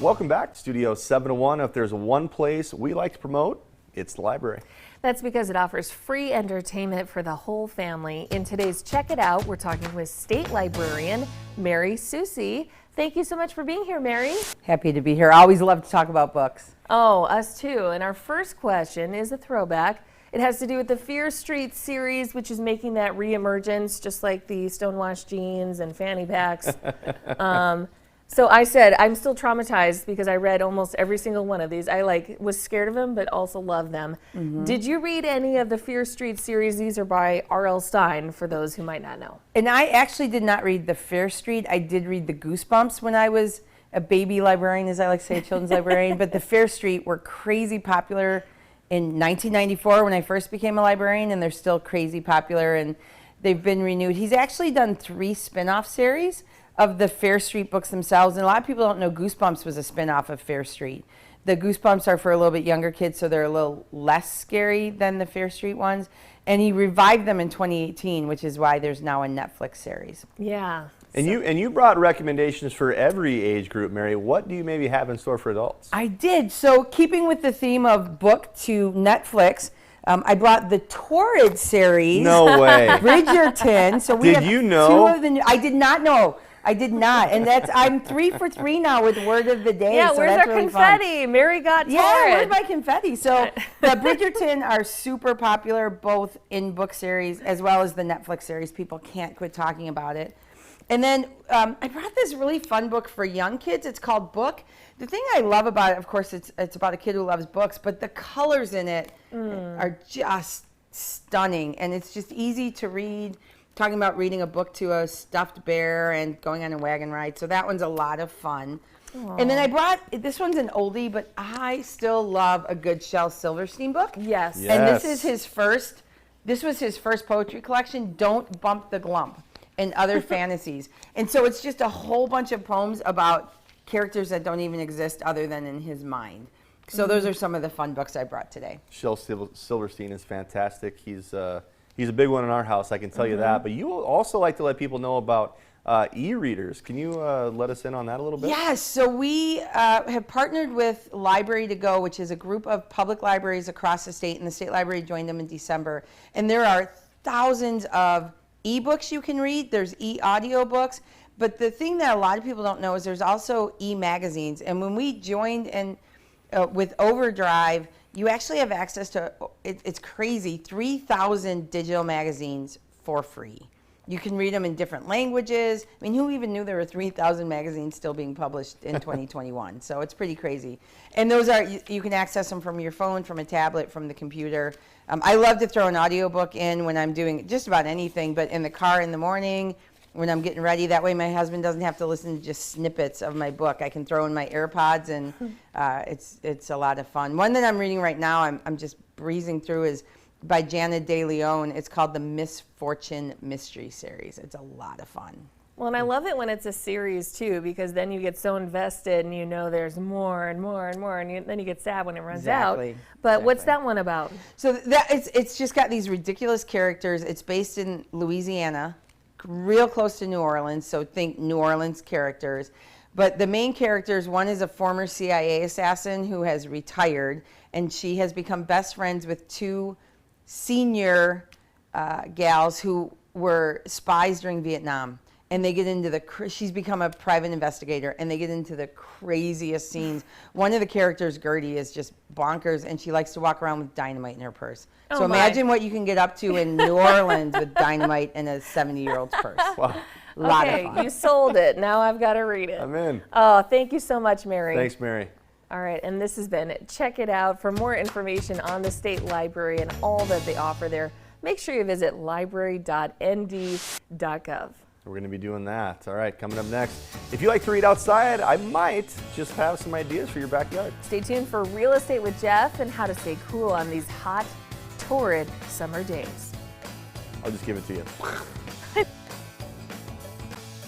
Welcome back to Studio 701. If there's one place we like to promote, it's the library. That's because it offers free entertainment for the whole family. In today's Check It Out, we're talking with State Librarian Mary Soucy. Thank you so much for being here, Mary. Happy to be here. I always love to talk about books. Oh, us too. And our first question is a throwback. It has to do with the Fear Street series, which is making that reemergence, just like the stonewashed jeans and fanny packs. So I said, I'm still traumatized because I read almost every single one of these. I was scared of them, but also love them. Mm-hmm. Did you read any of the Fear Street series? These are by R.L. Stine, for those who might not know. And I actually did not read the Fear Street. I did read the Goosebumps when I was a baby librarian, as I like to say, a children's librarian. But the Fear Street were crazy popular in 1994 when I first became a librarian, and they're still crazy popular, and they've been renewed. He's actually done 3 spin-off series of the Fear Street books themselves, and a lot of people don't know Goosebumps was a spin-off of Fear Street. The Goosebumps are for a little bit younger kids, so they're a little less scary than the Fear Street ones, and he revived them in 2018, which is why there's now a Netflix series. Yeah. And you brought recommendations for every age group, Mary. What do you maybe have in store for adults? I did. So keeping with the theme of book to Netflix, I brought the Torrid series. No way. Bridgerton. So we Did have you know? 2 of the new. I did not know. I did not, and I'm 3 for 3 now with word of the day. Yeah, so where's that's our really confetti? Fun. Mary got Torrid. Yeah, where's my confetti? So the Bridgerton are super popular, both in book series as well as the Netflix series. People can't quit talking about it. And then I brought this really fun book for young kids. It's called Book. The thing I love about it, of course, it's about a kid who loves books, but the colors in it are just stunning, and it's just easy to read. Talking about reading a book to a stuffed bear and going on a wagon ride. So that one's a lot of fun. Aww. And then I brought, this one's an oldie, but I still love a good Shel Silverstein book. Yes. And this was his first poetry collection, Don't Bump the Glump, and Other Fantasies. And so it's just a whole bunch of poems about characters that don't even exist other than in his mind. So those are some of the fun books I brought today. Shel Silverstein is fantastic. He's a big one in our house, I can tell you that. But you also like to let people know about e-readers. Can you let us in on that a little bit? Yes. So we have partnered with Library to Go, which is a group of public libraries across the state, and the state library joined them in December. And there are thousands of e-books you can read. There's e-audio books. But the thing that a lot of people don't know is there's also e-magazines. And when we joined with Overdrive, you actually have access to, it's crazy, 3,000 digital magazines for free. You can read them in different languages. I mean, who even knew there were 3,000 magazines still being published in 2021? So it's pretty crazy. And those are, you can access them from your phone, from a tablet, from the computer. I love to throw an audiobook in when I'm doing just about anything, but in the car in the morning, when I'm getting ready. That way my husband doesn't have to listen to just snippets of my book. I can throw in my AirPods, and it's a lot of fun. One that I'm reading right now, I'm just breezing through, is by Jana De Leon. It's called the Misfortune Mystery Series. It's a lot of fun. Well, and I love it when it's a series too, because then you get so invested and you know there's more and more and more, and then you get sad when it runs out. But what's that one about? So it's just got these ridiculous characters. It's based in Louisiana, real close to New Orleans, so think New Orleans characters. But the main characters, one is a former CIA assassin who has retired, and she has become best friends with 2 senior gals who were spies during Vietnam. And they get into she's become a private investigator, and they get into the craziest scenes. One of the characters, Gertie, is just bonkers, and she likes to walk around with dynamite in her purse. Oh, so imagine what you can get up to in New Orleans with dynamite in a 70-year-old's purse. Wow. Lot of fun. You sold it. Now I've got to read it. I'm in. Oh, thank you so much, Mary. Thanks, Mary. All right, and this has been Check It Out. For more information on the state library and all that they offer there, make sure you visit library.nd.gov. We're going to be doing that. All right, coming up next. If you like to read outside, I might just have some ideas for your backyard. Stay tuned for Real Estate with Jeff and how to stay cool on these hot, torrid summer days. I'll just give it to you.